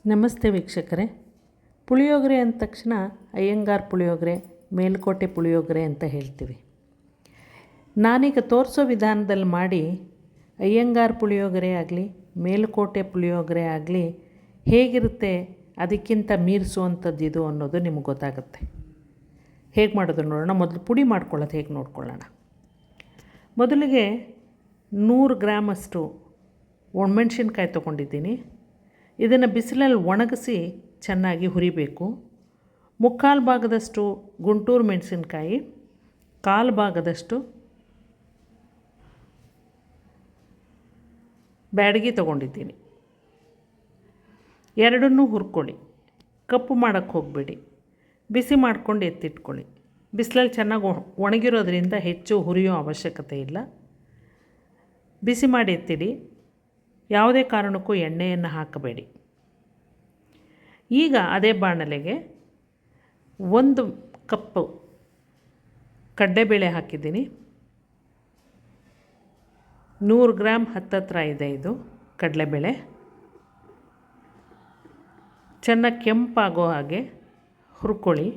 ನಮಸ್ತೆ ವೀಕ್ಷಕರೇ. ಪುಳಿಯೋಗರೆ ಅಂದ ತಕ್ಷಣ ಅಯ್ಯಂಗಾರ್ ಪುಳಿಯೋಗರೆ, ಮೇಲುಕೋಟೆ ಪುಳಿಯೋಗರೆ ಅಂತ ಹೇಳ್ತೀವಿ. ನಾನೀಗ ತೋರಿಸೋ ವಿಧಾನದಲ್ಲಿ ಮಾಡಿ ಅಯ್ಯಂಗಾರ್ ಪುಳಿಯೋಗರೆ ಆಗಲಿ ಮೇಲುಕೋಟೆ ಪುಳಿಯೋಗರೆ ಆಗಲಿ ಹೇಗಿರುತ್ತೆ, ಅದಕ್ಕಿಂತ ಮೀರಿಸುವಂಥದ್ದು ಇದು ಅನ್ನೋದು ನಿಮಗೆ ಗೊತ್ತಾಗುತ್ತೆ. ಹೇಗೆ ಮಾಡೋದು ನೋಡೋಣ. ಮೊದಲು ಪುಡಿ ಮಾಡ್ಕೊಳ್ಳೋದು ಹೇಗೆ ನೋಡ್ಕೊಳ್ಳೋಣ. ಮೊದಲಿಗೆ 100 ಗ್ರಾಮಷ್ಟು ಒಣಮೆಣ್ಸಿನ್ಕಾಯಿ ತೊಗೊಂಡಿದ್ದೀನಿ. ಇದನ್ನು ಬಿಸಿಲಲ್ಲಿ ಒಣಗಿಸಿ ಚೆನ್ನಾಗಿ ಹುರಿಬೇಕು. 3/4 ಭಾಗದಷ್ಟು ಗುಂಟೂರು ಮೆಣಸಿನ್ಕಾಯಿ, 1/4 ಭಾಗದಷ್ಟು ಬ್ಯಾಡಗಿ ತೊಗೊಂಡಿದ್ದೀನಿ. ಎರಡನ್ನೂ ಹುರ್ಕೊಳ್ಳಿ. ಕಪ್ಪು ಮಾಡೋಕ್ಕೆ ಹೋಗಬೇಡಿ, ಬಿಸಿ ಮಾಡ್ಕೊಂಡು ಎತ್ತಿಟ್ಕೊಳ್ಳಿ. ಬಿಸಿಲಲ್ಲಿ ಚೆನ್ನಾಗಿ ಒಣಗಿರೋದ್ರಿಂದ ಹೆಚ್ಚು ಹುರಿಯೋ ಅವಶ್ಯಕತೆ ಇಲ್ಲ. ಬಿಸಿ ಮಾಡಿ ಎತ್ತಿಡಿ. ಯಾವುದೇ ಕಾರಣಕ್ಕೂ ಎಣ್ಣೆಯನ್ನು ಹಾಕಬೇಡಿ. ಈಗ ಅದೇ ಬಾಣಲೆಗೆ 1 ಕಪ್ಪು ಕಡಲೆಬೇಳೆ ಹಾಕಿದ್ದೀನಿ. 100 ಗ್ರಾಮ್ ಹತ್ತತ್ರ ಇದೆ ಇದು ಕಡಲೆಬೇಳೆ. ಚೆನ್ನಾಗಿ ಕೆಂಪಾಗೋ ಹಾಗೆ ಹುರ್ಕೊಳ್ಳಿ.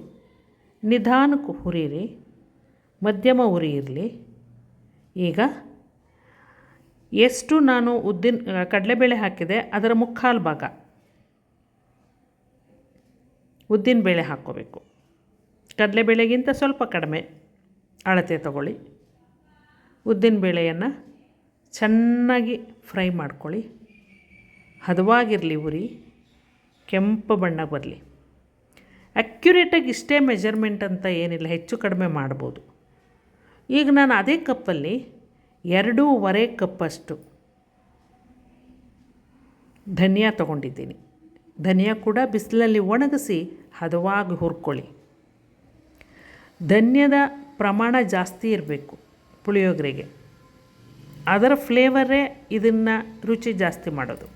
ನಿಧಾನಕ್ಕೆ ಹುರಿಯಿರಿ, ಮಧ್ಯಮ ಉರಿ ಇರಲಿ. ಈಗ ಎಷ್ಟು ನಾನು ಕಡಲೆಬೇಳೆ ಹಾಕಿದೆ ಅದರ 3/4 ಭಾಗ ಉದ್ದಿನಬೇಳೆ ಹಾಕ್ಕೋಬೇಕು. ಕಡಲೆಬೇಳೆಗಿಂತ ಸ್ವಲ್ಪ ಕಡಿಮೆ ಅಳತೆ ತಗೊಳ್ಳಿ. ಉದ್ದಿನಬೇಳೆಯನ್ನು ಚೆನ್ನಾಗಿ ಫ್ರೈ ಮಾಡ್ಕೊಳ್ಳಿ. ಹದವಾಗಿರಲಿ ಉರಿ, ಕೆಂಪು ಬಣ್ಣ ಬರಲಿ. ಅಕ್ಯುರೇಟಾಗಿ ಇಷ್ಟೇ ಮೆಜರ್ಮೆಂಟ್ ಅಂತ ಏನಿಲ್ಲ, ಹೆಚ್ಚು ಕಡಿಮೆ ಮಾಡ್ಬೋದು. ಈಗ ನಾನು ಅದೇ ಕಪ್ಪಲ್ಲಿ 2.5 ಕಪ್ಪಷ್ಟು ಧನಿಯಾ ತೊಗೊಂಡಿದ್ದೀನಿ. ಧನಿಯಾ ಕೂಡ ಬಿಸಿಲಲ್ಲಿ ಒಣಗಿಸಿ ಹದವಾಗಿ ಹುರ್ಕೊಳ್ಳಿ. ಧನ್ಯದ ಪ್ರಮಾಣ ಜಾಸ್ತಿ ಇರಬೇಕು ಪುಳಿಯೋಗರೆಗೆ. ಅದರ ಫ್ಲೇವರೇ ಇದನ್ನು ರುಚಿ ಜಾಸ್ತಿ ಮಾಡೋದು.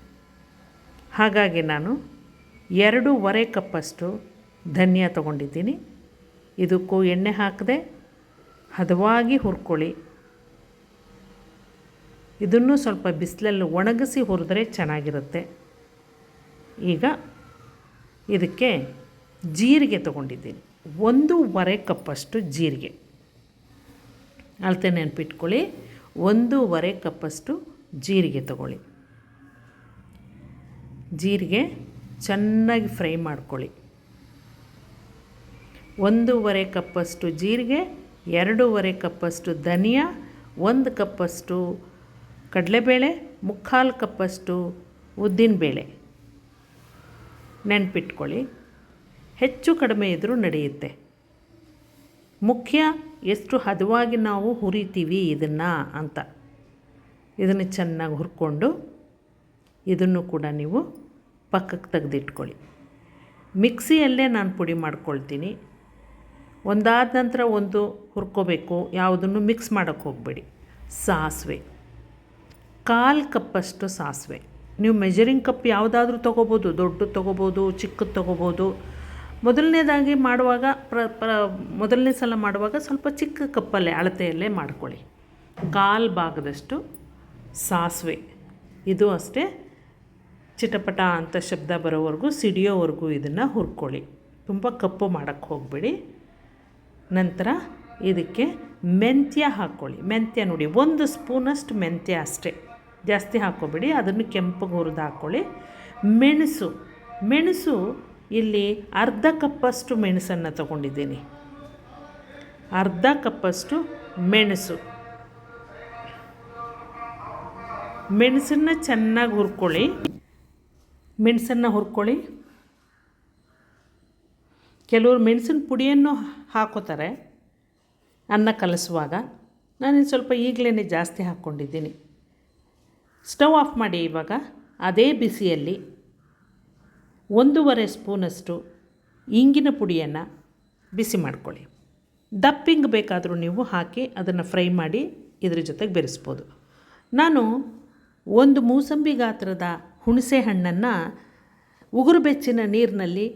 ಹಾಗಾಗಿ ನಾನು 2.5 ಕಪ್ಪಷ್ಟು ಧನಿಯಾ ತೊಗೊಂಡಿದ್ದೀನಿ. ಇದಕ್ಕೂ ಎಣ್ಣೆ ಹಾಕದೆ ಹದವಾಗಿ ಹುರ್ಕೊಳ್ಳಿ. ಇದನ್ನು ಸ್ವಲ್ಪ ಬಿಸಿಲಲ್ಲಿ ಒಣಗಿಸಿ ಹುರಿದ್ರೆ ಚೆನ್ನಾಗಿರುತ್ತೆ. ಈಗ ಇದಕ್ಕೆ ಜೀರಿಗೆ ತೊಗೊಂಡಿದ್ದೀನಿ. 1.5 ಕಪ್ಪಷ್ಟು ಜೀರಿಗೆ, ಅಳತೆ ನೆನಪಿಟ್ಕೊಳ್ಳಿ. 1.5 ಕಪ್ಪಷ್ಟು ಜೀರಿಗೆ ತೊಗೊಳ್ಳಿ. ಜೀರಿಗೆ ಚೆನ್ನಾಗಿ ಫ್ರೈ ಮಾಡ್ಕೊಳ್ಳಿ. 1.5 ಕಪ್ಪಷ್ಟು ಜೀರಿಗೆ, 2.5 ಕಪ್ಪಷ್ಟು ಧನಿಯಾ, 1 ಕಪ್ಪಷ್ಟು ಕಡಲೆಬೇಳೆ, 3/4 ಕಪ್ಪಷ್ಟು ಉದ್ದಿನಬೇಳೆ ನೆನಪಿಟ್ಕೊಳ್ಳಿ. ಹೆಚ್ಚು ಕಡಿಮೆ ಇದ್ದರೂ ನಡೆಯುತ್ತೆ. ಮುಖ್ಯ ಎಷ್ಟು ಹದವಾಗಿ ನಾವು ಹುರಿತೀವಿ ಇದನ್ನು ಅಂತ. ಇದನ್ನು ಚೆನ್ನಾಗಿ ಹುರ್ಕೊಂಡು ಇದನ್ನು ಕೂಡ ನೀವು ಪಕ್ಕಕ್ಕೆ ತೆಗೆದಿಟ್ಕೊಳ್ಳಿ. ಮಿಕ್ಸಿಯಲ್ಲೇ ನಾನು ಪುಡಿ ಮಾಡ್ಕೊಳ್ತೀನಿ. ಒಂದಾದ ನಂತರ ಒಂದು ಹುರ್ಕೋಬೇಕು, ಯಾವುದನ್ನು ಮಿಕ್ಸ್ ಮಾಡೋಕ್ಕೆ ಹೋಗಬೇಡಿ. ಸಾಸಿವೆ 1/4 ಕಪ್ಪಷ್ಟು ಸಾಸಿವೆ. ನೀವು ಮೆಜರಿಂಗ್ ಕಪ್ ಯಾವುದಾದ್ರೂ ತೊಗೋಬೋದು, ದೊಡ್ಡದು ತೊಗೋಬೋದು, ಚಿಕ್ಕದು ತೊಗೋಬೋದು. ಮೊದಲನೇದಾಗಿ ಮಾಡುವಾಗ ಮೊದಲನೇ ಸಲ ಮಾಡುವಾಗ ಸ್ವಲ್ಪ ಚಿಕ್ಕ ಕಪ್ಪಲ್ಲೇ ಅಳತೆಯಲ್ಲೇ ಮಾಡ್ಕೊಳ್ಳಿ. 1/4 ಭಾಗದಷ್ಟು ಸಾಸಿವೆ. ಇದು ಅಷ್ಟೇ ಚಿಟಪಟ ಅಂತ ಶಬ್ದ ಬರೋವರೆಗೂ, ಸಿಡಿಯೋವರೆಗೂ ಇದನ್ನು ಹುರ್ಕೊಳ್ಳಿ. ತುಂಬ ಕಪ್ಪು ಮಾಡೋಕ್ಕೆ ಹೋಗಬೇಡಿ. ನಂತರ ಇದಕ್ಕೆ ಮೆಂತ್ಯ ಹಾಕ್ಕೊಳ್ಳಿ. ಮೆಂತ್ಯ ನೋಡಿ, 1 ಸ್ಪೂನಷ್ಟು ಮೆಂತ್ಯ ಅಷ್ಟೇ, ಜಾಸ್ತಿ ಹಾಕ್ಕೋಬೇಡಿ. ಅದನ್ನು ಕೆಂಪಗೆ ಹುರಿದು ಹಾಕ್ಕೊಳ್ಳಿ. ಮೆಣಸು ಇಲ್ಲಿ 1/2 ಕಪ್ಪಷ್ಟು ಮೆಣಸನ್ನು ತೊಗೊಂಡಿದ್ದೀನಿ. 1/2 ಕಪ್ಪಷ್ಟು ಮೆಣಸನ್ನು ಚೆನ್ನಾಗಿ ಹುರ್ಕೊಳ್ಳಿ. ಮೆಣಸನ್ನು ಹುರ್ಕೊಳ್ಳಿ. ಕೆಲವರು ಮೆಣಸಿನ ಪುಡಿಯನ್ನು ಹಾಕೋತಾರೆ ಅನ್ನ ಕಲಸುವಾಗ. ನಾನು ಸ್ವಲ್ಪ ಈಗಲೇ ಜಾಸ್ತಿ ಹಾಕ್ಕೊಂಡಿದ್ದೀನಿ. ಸ್ಟವ್ ಆಫ್ ಮಾಡಿ. ಇವಾಗ ಅದೇ ಬಿಸಿಯಲ್ಲಿ 1.5 ಸ್ಪೂನಷ್ಟು ಇಂಗಿನ ಪುಡಿಯನ್ನು ಬಿಸಿ ಮಾಡ್ಕೊಳ್ಳಿ. ದಪ್ಪಿಂಗ್ ಬೇಕಾದರೂ ನೀವು ಹಾಕಿ ಅದನ್ನು ಫ್ರೈ ಮಾಡಿ ಇದ್ರ ಜೊತೆಗೆ ಬೆರೆಸ್ಬೋದು. ನಾನು 1 ಮೂಸಂಬಿ ಗಾತ್ರದ ಹುಣಸೆ ಹಣ್ಣನ್ನು ಉಗುರು ಬೆಚ್ಚಿನ ನೀರಿನಲ್ಲಿ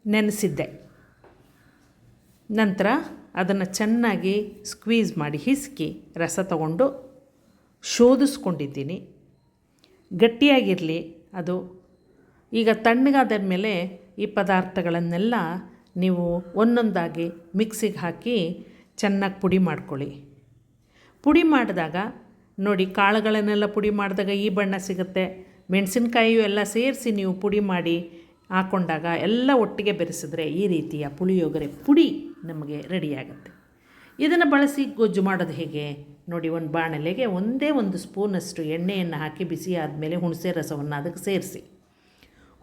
ನೆನೆಸಿದ್ದೆ. ನಂತರ ಅದನ್ನು ಚೆನ್ನಾಗಿ ಸ್ಕ್ವೀಸ್ ಮಾಡಿ ಹಿಸುಕಿ ರಸ ತಗೊಂಡು ಶೋಧಿಸ್ಕೊಂಡಿದ್ದೀನಿ. ಗಟ್ಟಿಯಾಗಿರಲಿ ಅದು. ಈಗ ತಣ್ಣಗಾದ ಮೇಲೆ ಈ ಪದಾರ್ಥಗಳನ್ನೆಲ್ಲ ನೀವು ಒಂದೊಂದಾಗಿ ಮಿಕ್ಸಿಗೆ ಹಾಕಿ ಚೆನ್ನಾಗಿ ಪುಡಿ ಮಾಡ್ಕೊಳ್ಳಿ. ಪುಡಿ ಮಾಡಿದಾಗ ನೋಡಿ, ಕಾಳುಗಳನ್ನೆಲ್ಲ ಪುಡಿ ಮಾಡಿದಾಗ ಈ ಬಣ್ಣ ಸಿಗುತ್ತೆ. ಮೆಣಸಿನ್ಕಾಯಿಯು ಎಲ್ಲ ಸೇರಿಸಿ ನೀವು ಪುಡಿ ಮಾಡಿ ಹಾಕ್ಕೊಂಡಾಗ ಎಲ್ಲ ಒಟ್ಟಿಗೆ ಬೆರೆಸಿದ್ರೆ ಈ ರೀತಿಯ ಪುಳಿಯೋಗರೆ ಪುಡಿ ನಮಗೆ ರೆಡಿಯಾಗುತ್ತೆ. ಇದನ್ನು ಬಳಸಿ ಗೊಜ್ಜು ಮಾಡೋದು ಹೇಗೆ ನೋಡಿ, ಒಂದು ಬಾಣಲೆಗೆ ಒಂದೇ ಒಂದು ಸ್ಪೂನಷ್ಟು ಎಣ್ಣೆಯನ್ನು ಹಾಕಿ ಬಿಸಿ ಆದಮೇಲೆ ಹುಣಸೆ ರಸವನ್ನು ಅದಕ್ಕೆ ಸೇರಿಸಿ.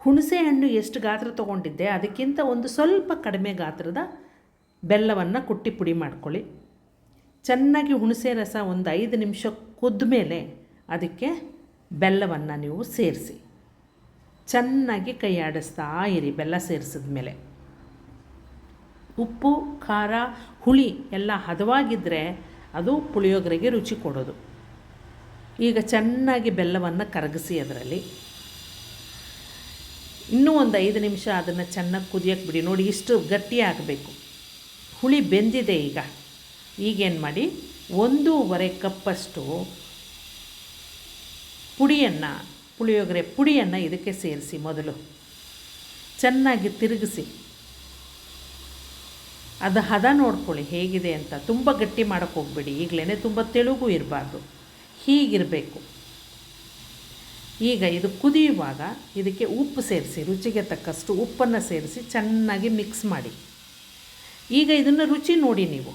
ಹುಣಸೆ ಹಣ್ಣು ಎಷ್ಟು ಗಾತ್ರ ತೊಗೊಂಡಿದ್ದೆ ಅದಕ್ಕಿಂತ ಒಂದು ಸ್ವಲ್ಪ ಕಡಿಮೆ ಗಾತ್ರದ ಬೆಲ್ಲವನ್ನು ಕುಟ್ಟಿ ಪುಡಿ ಮಾಡ್ಕೊಳ್ಳಿ. ಚೆನ್ನಾಗಿ ಹುಣಸೆ ರಸ ಒಂದು 5 ನಿಮಿಷ ಕುದ್ದ ಮೇಲೆ ಅದಕ್ಕೆ ಬೆಲ್ಲವನ್ನು ನೀವು ಸೇರಿಸಿ ಚೆನ್ನಾಗಿ ಕೈ ಆಡಿಸ್ತಾ ಇರಿ. ಬೆಲ್ಲ ಸೇರಿಸಿದ ಮೇಲೆ ಉಪ್ಪು, ಖಾರ, ಹುಳಿ ಎಲ್ಲ ಹದವಾಗಿದ್ದರೆ ಅದು ಪುಳಿಯೋಗರೆಗೆ ರುಚಿ ಕೊಡೋದು. ಈಗ ಚೆನ್ನಾಗಿ ಬೆಲ್ಲವನ್ನು ಕರಗಿಸಿ ಅದರಲ್ಲಿ ಇನ್ನೂ ಒಂದು 5 ನಿಮಿಷ ಅದನ್ನು ಚೆನ್ನಾಗಿ ಕುದಿಯೋಕ್ಕೆ ಬಿಡಿ. ನೋಡಿ, ಇಷ್ಟು ಗಟ್ಟಿಯಾಗಬೇಕು. ಹುಳಿ ಬೆಂದಿದೆ. ಈಗೇನು ಮಾಡಿ, 1.5 ಕಪ್ಪಷ್ಟು ಪುಳಿಯೋಗರೆ ಪುಡಿಯನ್ನು ಇದಕ್ಕೆ ಸೇರಿಸಿ. ಮೊದಲು ಚೆನ್ನಾಗಿ ತಿರುಗಿಸಿ ಅದು ಹದ ನೋಡ್ಕೊಳ್ಳಿ ಹೇಗಿದೆ ಅಂತ. ತುಂಬ ಗಟ್ಟಿ ಮಾಡೋಕ್ಕೆ ಹೋಗಬೇಡಿ. ಈಗಲೇ ತುಂಬ ತೆಳುಗೂ ಇರಬಾರ್ದು, ಹೀಗಿರಬೇಕು. ಈಗ ಇದು ಕುದಿಯುವಾಗ ಇದಕ್ಕೆ ಉಪ್ಪು ಸೇರಿಸಿ, ರುಚಿಗೆ ತಕ್ಕಷ್ಟು ಉಪ್ಪನ್ನು ಸೇರಿಸಿ ಚೆನ್ನಾಗಿ ಮಿಕ್ಸ್ ಮಾಡಿ. ಈಗ ಇದನ್ನು ರುಚಿ ನೋಡಿ. ನೀವು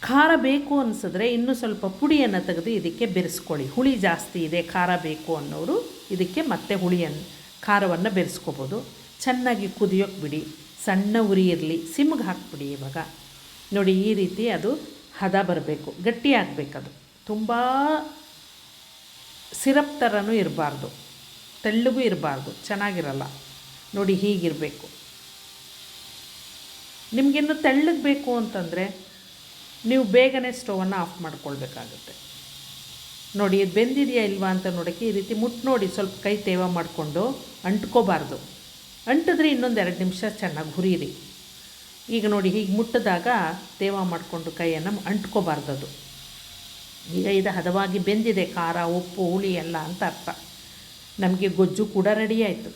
ಖಾರ ಬೇಕು ಅನಿಸಿದ್ರೆ ಇನ್ನೂ ಸ್ವಲ್ಪ ಪುಡಿಯನ್ನು ತೆಗೆದು ಇದಕ್ಕೆ ಬೆರೆಸ್ಕೊಳ್ಳಿ. ಹುಳಿ ಜಾಸ್ತಿ ಇದೆ, ಖಾರ ಬೇಕು ಅನ್ನೋರು ಇದಕ್ಕೆ ಮತ್ತೆ ಖಾರವನ್ನು ಬೆರೆಸ್ಕೋಬೋದು. ಚೆನ್ನಾಗಿ ಕುದಿಯೋಕ್ಕೆ ಬಿಡಿ. ಸಣ್ಣ ಉರಿ ಇರಲಿ, ಸಿಮ್ಗೆ ಹಾಕ್ಬಿಡಿ. ಇವಾಗ ನೋಡಿ, ಈ ರೀತಿ ಅದು ಹದ ಬರಬೇಕು, ಗಟ್ಟಿ ಆಗಬೇಕದು. ತುಂಬ ಸಿರಪ್ ಥರನೂ ಇರಬಾರ್ದು, ತೆಳ್ಳಗೂ ಇರಬಾರ್ದು, ಚೆನ್ನಾಗಿರಲ್ಲ. ನೋಡಿ, ಹೀಗಿರಬೇಕು. ನಿಮಗಿನ್ನೂ ತೆಳ್ಳಗೆ ಬೇಕು ಅಂತಂದರೆ ನೀವು ಬೇಗನೆ ಸ್ಟವನ್ನು ಆಫ್ ಮಾಡ್ಕೊಳ್ಬೇಕಾಗುತ್ತೆ. ನೋಡಿ, ಇದು ಬೆಂದಿದೆಯಾ ಇಲ್ವಾ ಅಂತ ನೋಡೋಕ್ಕೆ ಈ ರೀತಿ ಮುಟ್ಟು ನೋಡಿ. ಸ್ವಲ್ಪ ಕೈ ತೇವ ಮಾಡಿಕೊಂಡು ಅಂಟ್ಕೋಬಾರ್ದು. ಅಂಟಿದ್ರೆ ಇನ್ನೊಂದು 2 ನಿಮಿಷ ಚೆನ್ನಾಗಿ ಹುರಿಯಿರಿ. ಈಗ ನೋಡಿ, ಹೀಗೆ ಮುಟ್ಟಿದಾಗ ತೇವ ಮಾಡಿಕೊಂಡು ಕೈಯನ್ನು ಅಂಟ್ಕೋಬಾರ್ದದು. ಈಗ ಇದು ಹದವಾಗಿ ಬೆಂದಿದೆ. ಖಾರ, ಉಪ್ಪು, ಹುಳಿ ಎಲ್ಲ ಅಂತ ಅರ್ಥ. ನಮಗೆ ಗೊಜ್ಜು ಕೂಡ ರೆಡಿ ಆಯಿತು.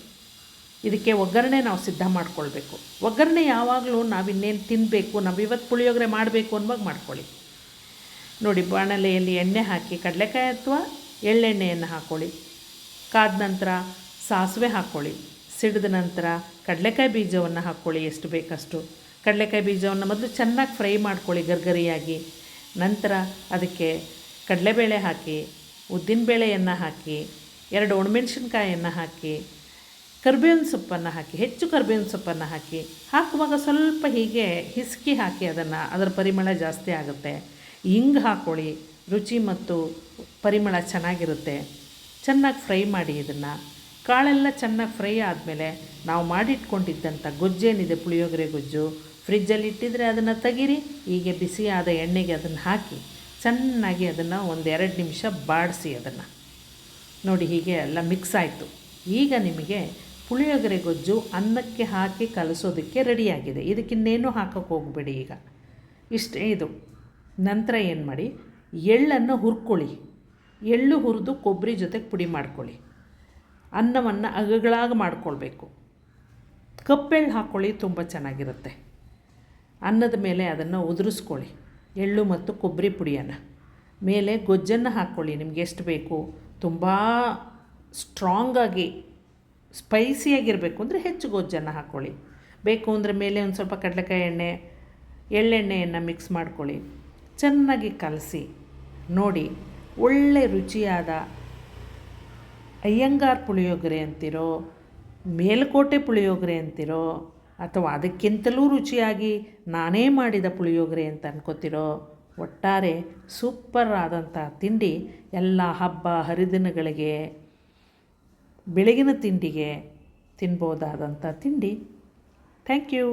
ಇದಕ್ಕೆ ಒಗ್ಗರಣೆ ನಾವು ಸಿದ್ಧ ಮಾಡ್ಕೊಳ್ಬೇಕು. ಒಗ್ಗರಣೆ ಯಾವಾಗಲೂ ನಾವಿನ್ನೇನು ತಿನ್ನಬೇಕು, ನಾವಿವತ್ತು ಪುಳಿಯೋಗರೆ ಮಾಡಬೇಕು ಅನ್ನುವಾಗ ಮಾಡ್ಕೊಳ್ಳಿ. ನೋಡಿ, ಬಾಣಲೆಯಲ್ಲಿ ಎಣ್ಣೆ ಹಾಕಿ ಕಡಲೆಕಾಯಿ ಅಥವಾ ಎಳ್ಳೆಣ್ಣೆಯನ್ನು ಹಾಕ್ಕೊಳ್ಳಿ. ಕಾದ ನಂತರ ಸಾಸಿವೆ ಹಾಕ್ಕೊಳ್ಳಿ. ಸಿಡಿದ ನಂತರ ಕಡಲೆಕಾಯಿ ಬೀಜವನ್ನು ಹಾಕ್ಕೊಳ್ಳಿ, ಎಷ್ಟು ಬೇಕಷ್ಟು. ಕಡಲೆಕಾಯಿ ಬೀಜವನ್ನು ಮೊದಲು ಚೆನ್ನಾಗಿ ಫ್ರೈ ಮಾಡ್ಕೊಳ್ಳಿ ಗರ್ಗರಿಯಾಗಿ. ನಂತರ ಅದಕ್ಕೆ ಕಡಲೆಬೇಳೆ ಹಾಕಿ, ಉದ್ದಿನಬೇಳೆಯನ್ನು ಹಾಕಿ, 2 ಒಣಮೆಣಸಿನ್ಕಾಯನ್ನು ಹಾಕಿ, ಕರಿಬೇವಿನ ಸೊಪ್ಪನ್ನು ಹಾಕಿ, ಹೆಚ್ಚು ಕರಿಬೇವಿನ ಸೊಪ್ಪನ್ನು ಹಾಕುವಾಗ ಸ್ವಲ್ಪ ಹೀಗೆ ಹಿಸ್ಕಿ ಹಾಕಿ ಅದರ ಪರಿಮಳ ಜಾಸ್ತಿ ಆಗುತ್ತೆ. ಹಿಂಗೆ ಹಾಕ್ಕೊಳ್ಳಿ, ರುಚಿ ಮತ್ತು ಪರಿಮಳ ಚೆನ್ನಾಗಿರುತ್ತೆ. ಚೆನ್ನಾಗಿ ಫ್ರೈ ಮಾಡಿ ಇದನ್ನು. ಕಾಳೆಲ್ಲ ಚೆನ್ನಾಗಿ ಫ್ರೈ ಆದಮೇಲೆ ನಾವು ಮಾಡಿಟ್ಕೊಂಡಿದ್ದಂಥ ಗೊಜ್ಜೇನಿದೆ, ಪುಳಿಯೋಗರೆ ಗೊಜ್ಜು, ಫ್ರಿಜ್ಜಲ್ಲಿ ಇಟ್ಟಿದ್ರೆ ಅದನ್ನು ತೆಗೀರಿ. ಹೀಗೆ ಬಿಸಿಯಾದ ಎಣ್ಣೆಗೆ ಅದನ್ನು ಹಾಕಿ ಚೆನ್ನಾಗಿ ಅದನ್ನು 1-2 ನಿಮಿಷ ಬಾಡಿಸಿ. ಅದನ್ನು ನೋಡಿ, ಹೀಗೆ ಎಲ್ಲ ಮಿಕ್ಸ್ ಆಯಿತು. ಈಗ ನಿಮಗೆ ಪುಳಿಯೋಗರೆ ಗೊಜ್ಜು ಅನ್ನಕ್ಕೆ ಹಾಕಿ ಕಲಸೋದಕ್ಕೆ ರೆಡಿಯಾಗಿದೆ. ಇದಕ್ಕಿನ್ನೇನು ಹಾಕೋಕ್ಕೆ ಹೋಗಬೇಡಿ. ಈಗ ಇಷ್ಟೇ ಇದು. ನಂತರ ಏನು ಮಾಡಿ, ಎಳ್ಳನ್ನು ಹುರ್ಕೊಳ್ಳಿ. ಎಳ್ಳು ಹುರಿದು ಕೊಬ್ಬರಿ ಜೊತೆಗೆ ಪುಡಿ ಮಾಡ್ಕೊಳ್ಳಿ. ಅನ್ನವನ್ನು ಅಗಗಳಾಗಿ ಮಾಡ್ಕೊಳ್ಬೇಕು. ಕಪ್ಪೆಳ್ಳು ಹಾಕ್ಕೊಳ್ಳಿ, ತುಂಬ ಚೆನ್ನಾಗಿರುತ್ತೆ. ಅನ್ನದ ಮೇಲೆ ಅದನ್ನು ಉದುರಿಸ್ಕೊಳ್ಳಿ, ಎಳ್ಳು ಮತ್ತು ಕೊಬ್ಬರಿ ಪುಡಿಯನ್ನು. ಮೇಲೆ ಗೊಜ್ಜನ್ನು ಹಾಕ್ಕೊಳ್ಳಿ, ನಿಮಗೆ ಎಷ್ಟು ಬೇಕು. ತುಂಬ ಸ್ಟ್ರಾಂಗಾಗಿ ಸ್ಪೈಸಿಯಾಗಿರಬೇಕು ಅಂದರೆ ಹೆಚ್ಚು ಗೊಜ್ಜನ್ನು ಹಾಕ್ಕೊಳ್ಳಿ. ಬೇಕು ಅಂದರೆ ಮೇಲೆ ಒಂದು ಸ್ವಲ್ಪ ಕಡಲೆಕಾಯಿ ಎಣ್ಣೆ, ಎಳ್ಳೆಣ್ಣೆಯನ್ನು ಮಿಕ್ಸ್ ಮಾಡ್ಕೊಳ್ಳಿ. ಚೆನ್ನಾಗಿ ಕಲಸಿ ನೋಡಿ. ಒಳ್ಳೆ ರುಚಿಯಾದ ಅಯ್ಯಂಗಾರ್ ಪುಳಿಯೋಗರೆ ಅಂತಿರೋ, ಮೇಲುಕೋಟೆ ಪುಳಿಯೋಗರೆ ಅಂತಿರೋ, ಅಥವಾ ಅದಕ್ಕಿಂತಲೂ ರುಚಿಯಾಗಿ ನಾನೇ ಮಾಡಿದ ಪುಳಿಯೋಗರೆ ಅಂತ ಅನ್ಕೋತಿರೋ, ಒಟ್ಟಾರೆ ಸೂಪರ್ ಆದಂಥ ತಿಂಡಿ. ಎಲ್ಲ ಹಬ್ಬ ಹರಿದಿನಗಳಿಗೆ, ಬೆಳಗಿನ ತಿಂಡಿಗೆ ತಿನ್ಬೋದಾದಂಥ ತಿಂಡಿ. Thank you.